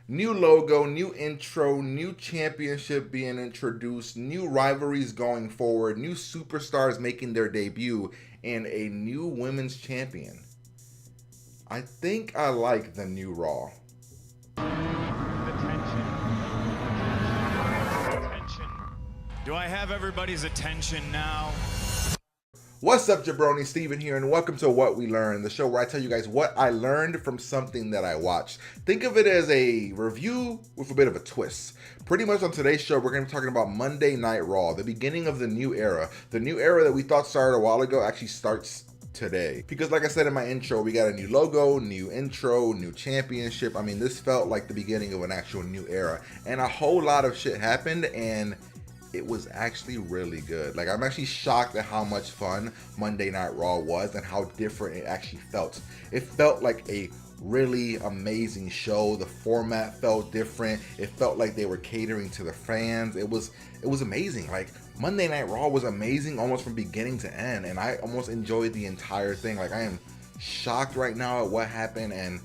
New logo, new intro, new championship being introduced, new rivalries going forward, new superstars making their debut, and a new women's champion. I think I like the new Raw. Attention. Do I have everybody's attention now? What's up, jabroni? Steven here, and welcome to What We Learned, the show where I tell you guys what I learned from something that I watched. Think of it as a review with a bit of a twist. Pretty much on today's show, we're going to be talking about Monday Night Raw, the beginning of the new era. The new era that we thought started a while ago actually starts today. Because like I said in my intro, we got a new logo, new intro, new championship. I mean, this felt like the beginning of an actual new era. And a whole lot of shit happened, and it was actually really good. Like, I'm actually shocked at how much fun Monday Night Raw was and how different it actually felt. It felt like a really amazing show. The format felt different. It felt like they were catering to the fans. It was amazing. Like, Monday Night Raw was amazing almost from beginning to end, and I almost enjoyed the entire thing. Like, I am shocked right now at what happened, and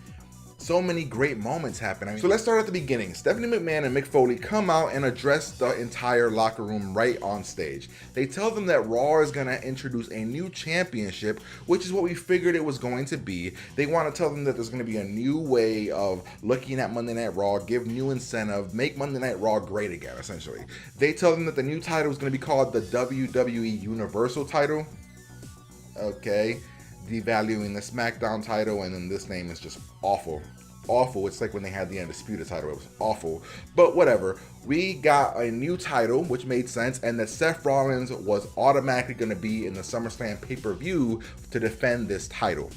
so many great moments happen. So let's start at the beginning. Stephanie McMahon and Mick Foley come out and address the entire locker room right on stage. They tell them that Raw is going to introduce a new championship, which is what we figured it was going to be. They want to tell them that there's going to be a new way of looking at Monday Night Raw, give new incentive, make Monday Night Raw great again, essentially. They tell them that the new title is going to be called the WWE Universal title. Okay. Devaluing the SmackDown title, and then this name is just awful. It's like when they had the Undisputed title. It was awful, but whatever. We got a new title, which made sense, and that Seth Rollins was automatically going to be in the SummerSlam pay-per-view to defend this title.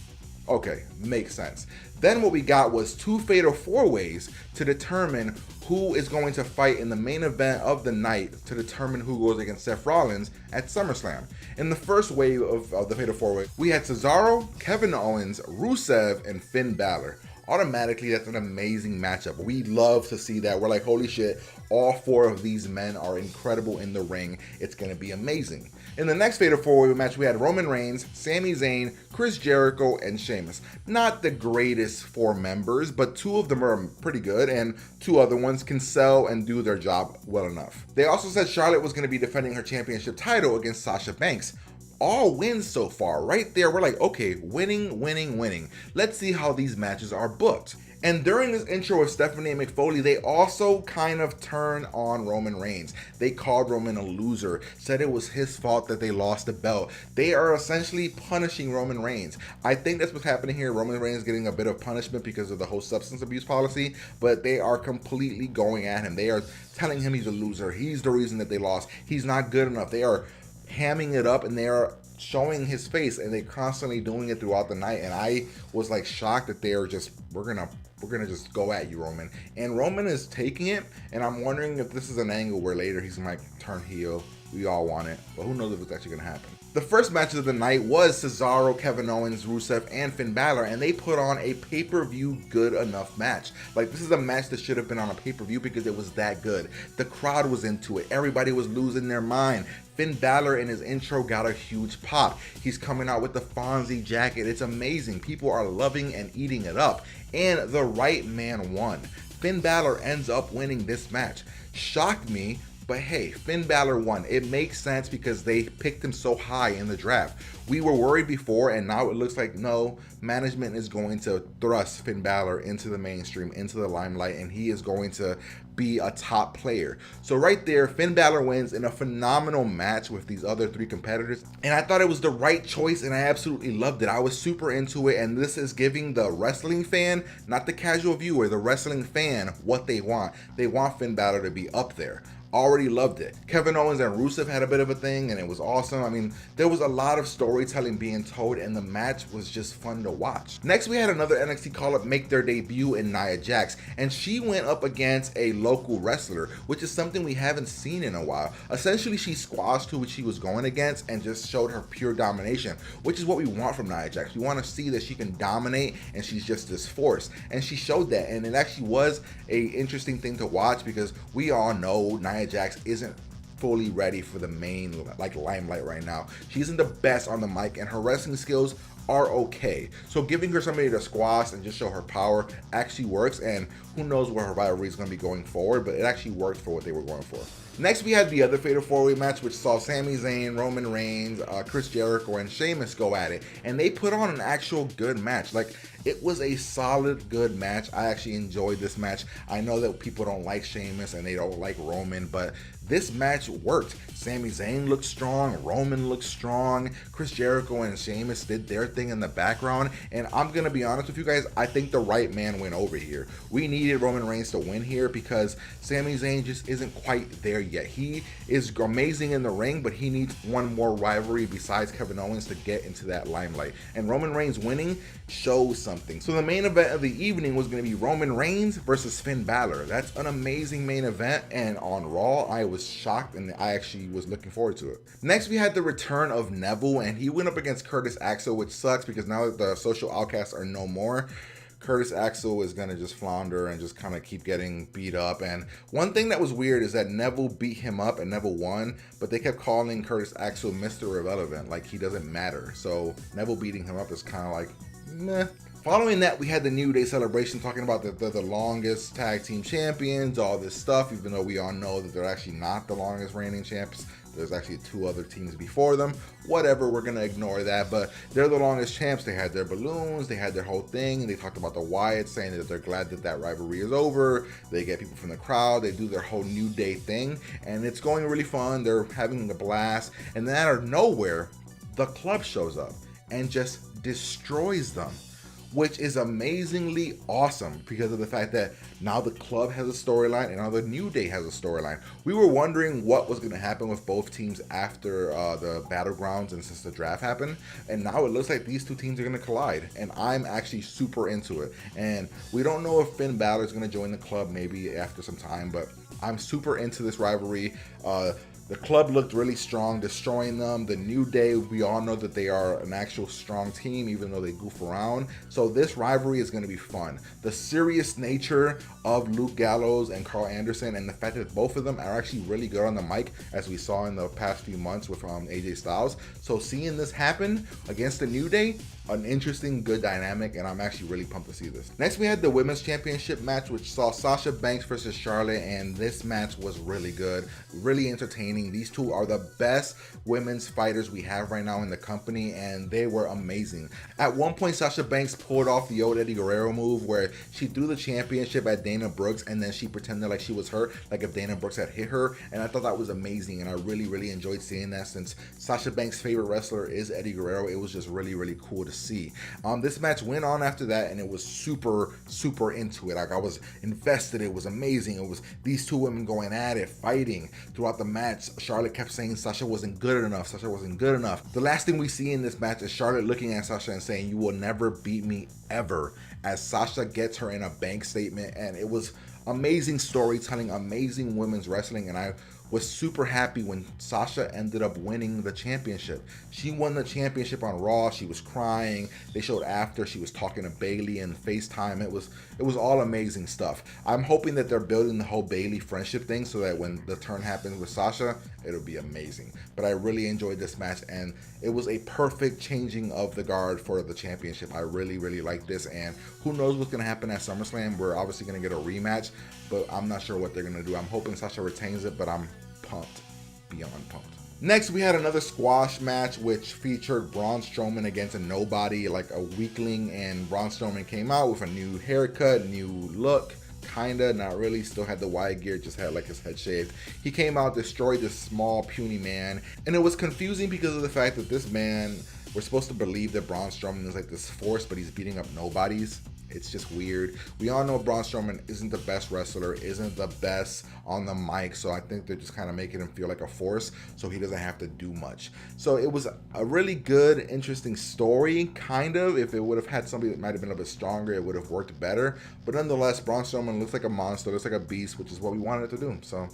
Okay, makes sense. Then what we got was two fatal four-ways to determine who is going to fight in the main event of the night to determine who goes against Seth Rollins at SummerSlam. In the first wave of the fatal four-way, we had Cesaro, Kevin Owens, Rusev, and Finn Balor. Automatically, that's an amazing matchup. We love to see that. We're like, holy shit, all four of these men are incredible in the ring. It's going to be amazing. In the next Fatal 4-Way match, we had Roman Reigns, Sami Zayn, Chris Jericho, and Sheamus. Not the greatest four members, but two of them are pretty good, and two other ones can sell and do their job well enough. They also said Charlotte was going to be defending her championship title against Sasha Banks. All wins so far. Right there, we're like, okay, winning. Let's see how these matches are booked. And during this intro of Stephanie and Mick Foley, they also kind of turned on Roman Reigns. They called Roman a loser, said it was his fault that they lost the belt. They are essentially punishing Roman Reigns. I think that's what's happening here. Roman Reigns getting a bit of punishment because of the whole substance abuse policy, but they are completely going at him. They are telling him he's a loser. He's the reason that they lost. He's not good enough. They are hamming it up, and they are showing his face, and they're constantly doing it throughout the night. And I was like shocked that they are just, we're gonna just go at you, Roman. And Roman is taking it, and I'm wondering if this is an angle where later he's gonna turn heel. We all want it, but who knows if it's actually gonna happen. The first match of the night was Cesaro, Kevin Owens, Rusev, and Finn Balor, and they put on a pay-per-view good enough match. Like, this is a match that should have been on a pay-per-view because it was that good. The crowd was into it. Everybody was losing their mind. Finn Balor in his intro got a huge pop. He's coming out with the Fonzie jacket. It's amazing. People are loving and eating it up. And the right man won. Finn Balor ends up winning this match. Shocked me, but hey, Finn Balor won. It makes sense because they picked him so high in the draft. We were worried before, and now it looks like no, management is going to thrust Finn Balor into the mainstream, into the limelight, and he is going to be a top player. So right there, Finn Balor wins in a phenomenal match with these other three competitors, and I thought it was the right choice, and I absolutely loved it. I was super into it, and this is giving the wrestling fan, not the casual viewer, the wrestling fan, what they want. They want Finn Balor to be up there. Already loved it. Kevin Owens and Rusev had a bit of a thing, and it was awesome. I mean, there was a lot of storytelling being told, and the match was just fun to watch. Next, we had another NXT call-up make their debut in Nia Jax, and she went up against a local wrestler, which is something we haven't seen in a while. Essentially, she squashed who she was going against and just showed her pure domination, which is what we want from Nia Jax. We want to see that she can dominate, and she's just this force, and she showed that, and it actually was a interesting thing to watch because we all know Nia Jax isn't fully ready for the main limelight right now. She isn't the best on the mic, and her wrestling skills are okay. So giving her somebody to squash and just show her power actually works, and who knows where her rivalry is going to be going forward, but it actually worked for what they were going for. Next, we had the other Fatal 4-Way match, which saw Sami Zayn, Roman Reigns, Chris Jericho, and Sheamus go at it. And they put on an actual good match. Like, it was a solid, good match. I actually enjoyed this match. I know that people don't like Sheamus and they don't like Roman, but this match worked. Sami Zayn looked strong, Roman looked strong, Chris Jericho and Sheamus did their thing in the background, and I'm gonna be honest with you guys, I think the right man went over here. We needed Roman Reigns to win here because Sami Zayn just isn't quite there yet. He is amazing in the ring, but he needs one more rivalry besides Kevin Owens to get into that limelight, and Roman Reigns winning shows something. So the main event of the evening was going to be Roman Reigns versus Finn Balor. That's an amazing main event, and on Raw I was shocked and I actually was looking forward to it. Next, we had the return of Neville, and he went up against Curtis Axel, which sucks because now that the social outcasts are no more, Curtis Axel is going to just flounder and just kind of keep getting beat up. And one thing that was weird is that Neville beat him up and Neville won, but they kept calling Curtis Axel Mr. Irrelevant, like he doesn't matter. So Neville beating him up is kind of like, meh. Following that, we had the New Day celebration talking about the longest tag team champions, all this stuff, even though we all know that they're actually not the longest reigning champs. There's actually 2 other teams before them. Whatever, we're going to ignore that, but they're the longest champs. They had their balloons, they had their whole thing, and they talked about the Wyatts, saying that they're glad that that rivalry is over. They get people from the crowd, they do their whole New Day thing, and it's going really fun. They're having a blast, and then out of nowhere, the club shows up and just destroys them, which is amazingly awesome because of the fact that now the club has a storyline and now the New Day has a storyline. We were wondering what was going to happen with both teams after the Battlegrounds and since the draft happened, and now it looks like these 2 teams are going to collide, and I'm actually super into it. And we don't know if Finn Balor is going to join the club maybe after some time, but I'm super into this rivalry. The club looked really strong, destroying them. The New Day, we all know that they are an actual strong team, even though they goof around. So this rivalry is going to be fun. The serious nature of Luke Gallows and Karl Anderson, and the fact that both of them are actually really good on the mic, as we saw in the past few months with AJ Styles. So seeing this happen against the New Day, an interesting, good dynamic, and I'm actually really pumped to see this. Next, we had the Women's Championship match, which saw Sasha Banks versus Charlotte, and this match was really good, really entertaining. These 2 are the best women's fighters we have right now in the company, and they were amazing. At one point, Sasha Banks pulled off the old Eddie Guerrero move where she threw the championship at Dana Brooks, and then she pretended like she was hurt, like if Dana Brooks had hit her, and I thought that was amazing, and I really, really enjoyed seeing that. Since Sasha Banks' favorite wrestler is Eddie Guerrero, it was just really, really cool to see. This match went on after that, and it was super into it. Like, I was invested. It was amazing. It was these 2 women going at it, fighting throughout the match. Charlotte kept saying Sasha wasn't good enough. Sasha wasn't good enough. The last thing we see in this match is Charlotte looking at Sasha and saying, "You will never beat me ever," as Sasha gets her in a bank statement, and it was amazing storytelling, amazing women's wrestling, and I was super happy when Sasha ended up winning the championship. She won the championship on Raw. She was crying. They showed after. She was talking to Bayley and FaceTime. It was all amazing stuff. I'm hoping that they're building the whole Bayley friendship thing so that when the turn happens with Sasha, it'll be amazing. But I really enjoyed this match, and it was a perfect changing of the guard for the championship. I really, really like this, and who knows what's going to happen at SummerSlam. We're obviously going to get a rematch, but I'm not sure what they're going to do. I'm hoping Sasha retains it, but I'm pumped, beyond pumped. Next, we had another squash match which featured Braun Strowman against a nobody, like a weakling, and Braun Strowman came out with a new haircut, new look, kinda, not really, still had the wide gear, just had like his head shaved. He came out, destroyed this small, puny man, and it was confusing because of the fact that this man, we're supposed to believe that Braun Strowman is like this force, but he's beating up nobodies. It's just weird. We all know Braun Strowman isn't the best wrestler, isn't the best on the mic, so I think they're just kind of making him feel like a force so he doesn't have to do much. So it was a really good, interesting story, kind of. If it would have had somebody that might have been a bit stronger, it would have worked better. But nonetheless, Braun Strowman looks like a monster, looks like a beast, which is what we wanted it to do. So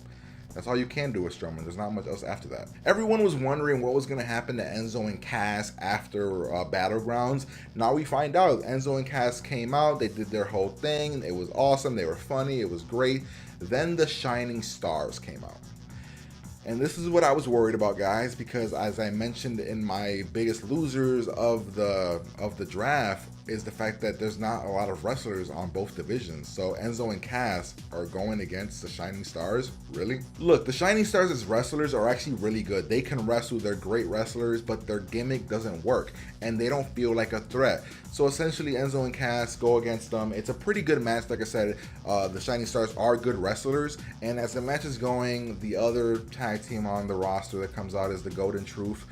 that's all you can do with Strowman. There's not much else after that. Everyone was wondering what was going to happen to Enzo and Cass after Battlegrounds. Now we find out. Enzo and Cass came out. They did their whole thing. It was awesome. They were funny. It was great. Then the Shining Stars came out. And this is what I was worried about, guys, because as I mentioned in my biggest losers of the draft is the fact that there's not a lot of wrestlers on both divisions. So Enzo and Cass are going against the Shining Stars. Really? Look, the Shining Stars as wrestlers are actually really good. They can wrestle, they're great wrestlers, but their gimmick doesn't work and they don't feel like a threat. So essentially Enzo and Cass go against them. It's a pretty good match. Like I said, the Shining Stars are good wrestlers, and as the match is going, the other tag team on the roster that comes out is the Golden Truth,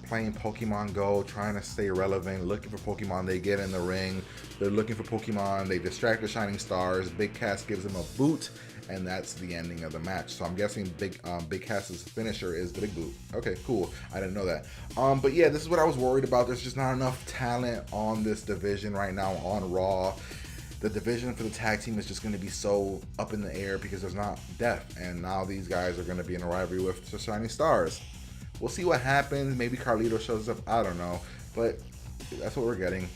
playing Pokemon Go, trying to stay relevant, looking for Pokemon. They get in the ring, they're looking for Pokemon, they distract the Shining Stars, Big Cass gives them a boot, and that's the ending of the match. So I'm guessing Big Cass's finisher is the big boot. Okay, cool. I didn't know that. But yeah, this is what I was worried about. There's just not enough talent on this division right now on Raw. The division for the tag team is just going to be so up in the air because there's not depth, and now these guys are going to be in a rivalry with the Shining Stars. We'll see what happens. Maybe Carlito shows up. I don't know, but that's what we're getting.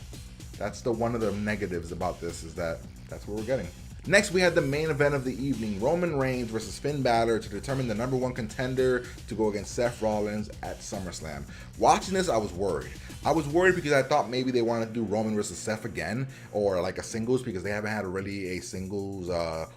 That's one of the negatives about this, is that that's what we're getting. Next, we had the main event of the evening, Roman Reigns versus Finn Balor to determine the #1 contender to go against Seth Rollins at SummerSlam. Watching this, I was worried. I was worried because I thought maybe they wanted to do Roman versus Seth again, or like a singles, because they haven't had really a singles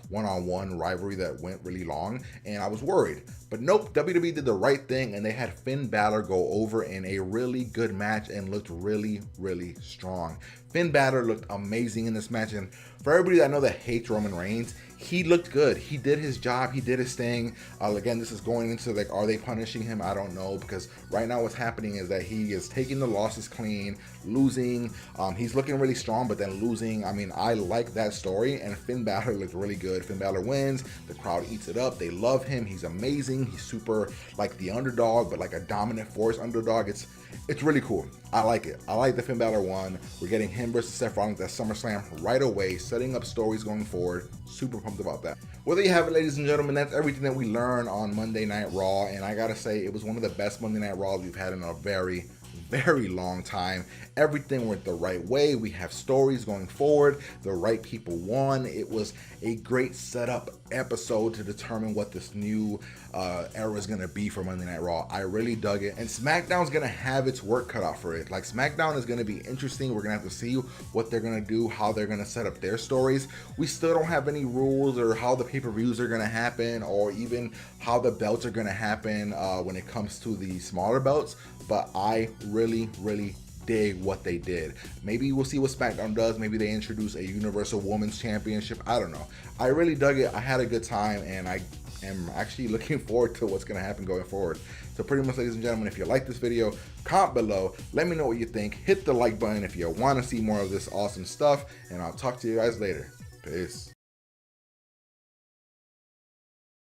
one-on-one rivalry that went really long, and I was worried. But nope, WWE did the right thing, and they had Finn Balor go over in a really good match and looked really, really strong. Finn Balor looked amazing in this match, and for everybody that I know that hates Roman Reigns, he looked good. He did his job. He did his thing. Again, this is going into like, are they punishing him? I don't know, because right now what's happening is that he is taking the losses clean, losing. He's looking really strong, but then losing. I mean, I like that story, and Finn Balor looked really good. Finn Balor wins. The crowd eats it up. They love him. He's amazing. He's super like the underdog, but like a dominant force underdog. It's really cool. I like it. I like the Finn Balor won. We're getting him versus Seth Rollins at SummerSlam right away, setting up stories going forward. Super pumped about that. Well, there you have it, ladies and gentlemen. That's everything that we learned on Monday Night Raw, and I gotta say, it was one of the best Monday Night Raws we've had in a very, very long time. Everything went the right way. We have stories going forward. The right people won. It was a great setup episode to determine what this new era is going to be for Monday Night Raw. I really dug it. And SmackDown's going to have its work cut out for it. Like, SmackDown is going to be interesting. We're going to have to see what they're going to do, how they're going to set up their stories. We still don't have any rules or how the pay-per-views are going to happen, or even how the belts are going to happen when it comes to the smaller belts. But I really, really dig what they did. Maybe we'll see what SmackDown does. Maybe they introduce a Universal Women's Championship. I don't know. I really dug it. I had a good time, and I am actually looking forward to what's going to happen going forward. So pretty much, ladies and gentlemen, if you like this video, comment below. Let me know what you think. Hit the like button if you want to see more of this awesome stuff, and I'll talk to you guys later. Peace.